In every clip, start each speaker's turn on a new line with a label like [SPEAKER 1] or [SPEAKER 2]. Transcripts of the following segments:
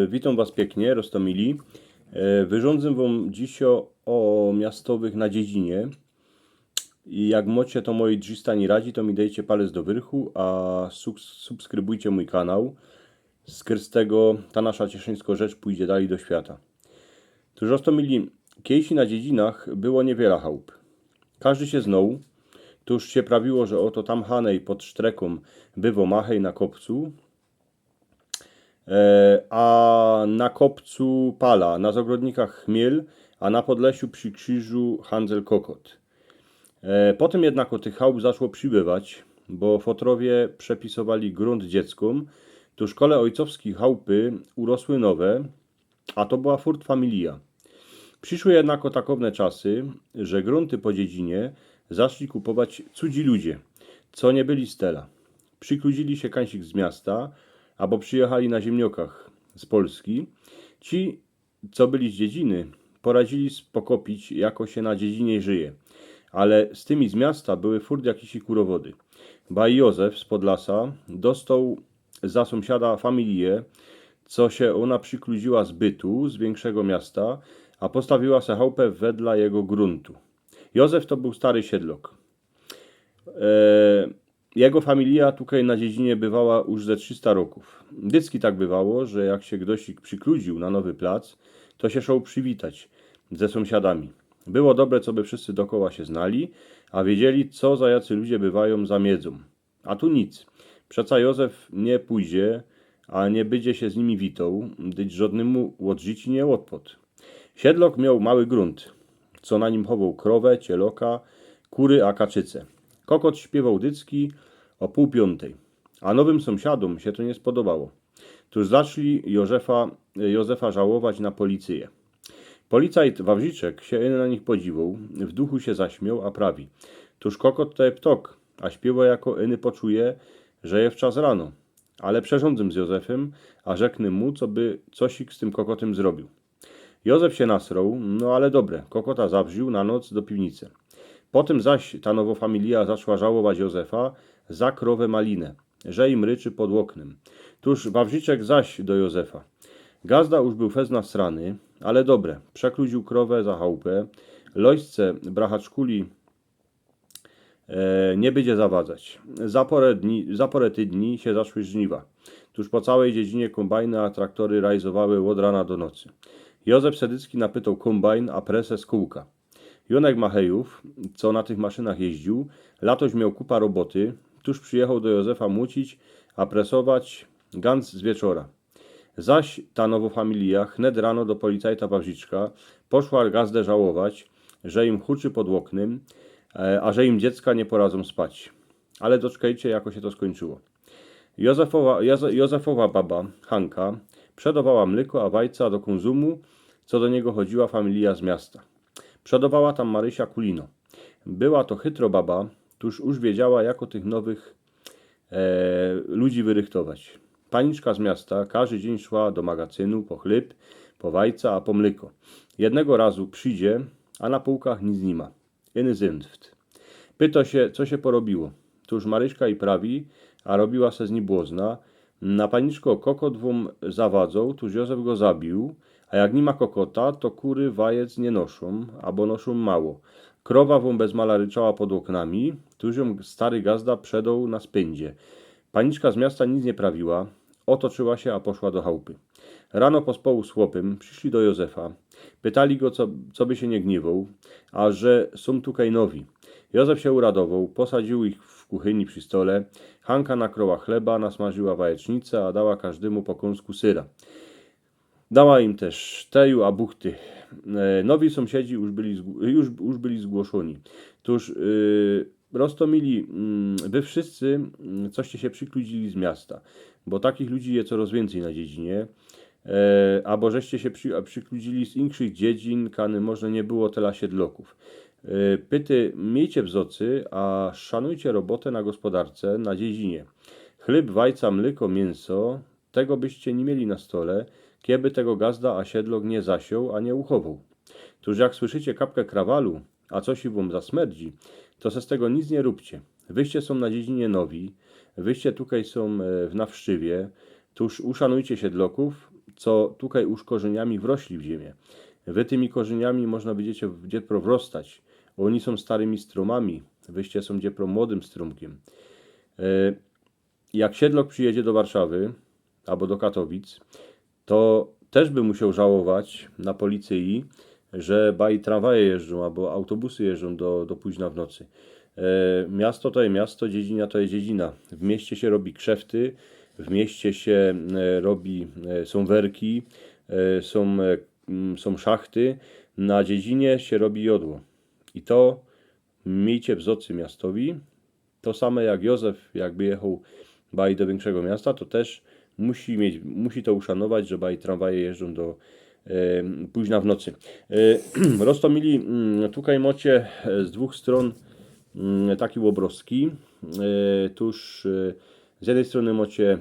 [SPEAKER 1] Witam Was pięknie, Rostomili. Wyrządzę Wam dziś o miastowych na dziedzinie. I jak mocie to moi 300 nie radzi, to mi dajcie palec do wyrchu, a subskrybujcie mój kanał. Z tego ta nasza cieszyńska rzecz pójdzie dalej do świata. Tuż Rostomili, kiedyś na dziedzinach było niewiele chałup. Każdy się znał. Tuż się prawiło, że oto tam Hanej pod Sztreką bywo machej na kopcu, a na kopcu pala, na zagrodnikach chmiel, a na Podlesiu przy krzyżu handzel kokot. Potem jednak o tych chałup zaczęło przybywać, bo fotrowie przepisowali grunt dzieckom, tu w szkole ojcowskiej chałupy urosły nowe, a to była furt familia. Przyszły jednak o takowne czasy, że grunty po dziedzinie zaczęli kupować cudzi ludzie, co nie byli z tela. Przykludzili się kańsik z miasta, albo przyjechali na ziemniokach z Polski. Ci, co byli z dziedziny, poradzili spokopić, jako się na dziedzinie żyje. Ale z tymi z miasta były furt jakieś i kurowody. Baj Józef z Podlasa dostał za sąsiada familię, co się ona przykludziła z bytu, z większego miasta, a postawiła se chałupę wedla jego gruntu. Józef to był stary siedlok. Jego familia tutaj na dziedzinie bywała już ze 300 roków. Dycki tak bywało, że jak się ktoś przykludził na nowy plac, to się szło przywitać ze sąsiadami. Było dobre, co by wszyscy dookoła się znali, a wiedzieli, co za jacy ludzie bywają za miedzą. A tu nic. Przeca Józef nie pójdzie, a nie będzie się z nimi witał, gdyż żadnemu łodrzyci nie odpod. Siedlok miał mały grunt, co na nim chował krowę, cieloka, kury a kaczyce. Kokot śpiewał dycki o 4:30, a nowym sąsiadom się to nie spodobało. Tuż zaczęli Józefa żałować na policję. Policajt Wawrzyczek się na nich podziwał, w duchu się zaśmiał, a prawi. Tuż kokot to ptok, a śpiewa jako iny poczuje, że je w czas rano. Ale przerządzę z Józefem, a rzeknę mu, co by cosik z tym kokotem zrobił. Józef się nasrął, no ale dobre, kokota zawrzył na noc do piwnicy. Potem zaś ta nowofamilia zaczęła żałować Józefa za krowę malinę, że im ryczy pod oknem. Tuż Wawrzyczek zaś do Józefa. Gazda już był fez nasrany, ale dobre, przekludził krowę za chałupę, lośce brachaczkuli nie będzie zawadzać. Za porę tydni się zaszły żniwa. Tuż po całej dziedzinie kombajny a traktory rajzowały od rana do nocy. Józef Sedycki napytał kombajn, a presę z kółka. Jonek Machejów, co na tych maszynach jeździł, latoś miał kupa roboty, tuż przyjechał do Józefa mucić, a presować gans z wieczora. Zaś ta nowofamilia chnet rano do policajta Wawrzyczka poszła gazdę żałować, że im huczy pod oknem, a że im dziecka nie poradzą spać. Ale doczkajcie, jako się to skończyło. Józefowa baba, Hanka, przedawała mleko, a wajca do konsumu, co do niego chodziła familia z miasta. Przodowała tam Marysia Kulino. Była to chytro baba, tuż już wiedziała, jako tych nowych ludzi wyrychtować. Paniczka z miasta każdy dzień szła do magazynu po chleb, po wajca, a po mleko. Jednego razu przyjdzie, a na półkach nic nie ma. Jeny zynft. Pyta się, co się porobiło. Tuż Maryśka i prawi, a robiła se z niej błozna. Na paniczko kokot wam zawadzą, tuż Józef go zabił, a jak nie ma kokota, to kury wajec nie noszą, albo noszą mało. Krowa wam bez mala ryczała pod oknami, tuż ją stary gazda przedał na spędzie. Paniczka z miasta nic nie prawiła, otoczyła się, a poszła do chałupy. Rano po społu z chłopem przyszli do Józefa. Pytali go, co by się nie gniewał, a że są tukaj nowi. Józef się uradował, posadził ich w kuchyni przy stole. Hanka nakroła chleba, nasmażyła wajecznicę, a dała każdemu po kąsku syra. Dała im też teju, a buchty. Nowi sąsiedzi już byli zgłoszeni. Tuż Rostomili, wy wszyscy coście się przykludzili z miasta, bo takich ludzi jest coraz więcej na dziedzinie, albo żeście się przykludzili z innych dziedzin, kany może nie było tyle siedloków. Pyty, miejcie wzocy, a szanujcie robotę na gospodarce, na dziedzinie. Chleb, wajca, mleko, mięso, tego byście nie mieli na stole, kieby tego gazda a siedlok nie zasiął, a nie uchował. Tuż jak słyszycie kapkę krawalu, a coś wam zasmerdzi, to se z tego nic nie róbcie. Wyście są na dziedzinie nowi, wyście tutaj są w nawszczywie, tuż uszanujcie siedloków, co tukaj już korzeniami wrośli w ziemię. Wy tymi korzeniami można będziecie dziepro wrostać. Oni są starymi stromami, wyście są dziepro młodym strumkiem. Jak Siedlok przyjedzie do Warszawy albo do Katowic, to też by musiał żałować na policji, że baj tramwaje jeżdżą albo autobusy jeżdżą do późna w nocy. Miasto to jest miasto, dziedzina to jest dziedzina. W mieście się robi krzefty, w mieście się robi, są werki, są szachty, na dziedzinie się robi jodło. I to miejcie w zocy miastowi. To same jak Józef, jakby jechał baj do większego miasta, to też musi to uszanować, że baj tramwaje jeżdżą do późna w nocy. Roztomili tutaj macie z dwóch stron taki Łobrowski. Tuż z jednej strony macie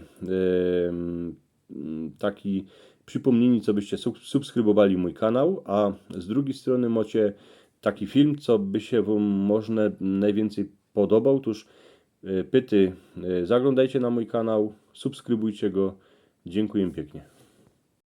[SPEAKER 1] taki przypomnienie, co byście subskrybowali mój kanał, a z drugiej strony macie taki film, co by się wam można najwięcej podobał. Tuż zaglądajcie na mój kanał, subskrybujcie go. Dziękuję pięknie.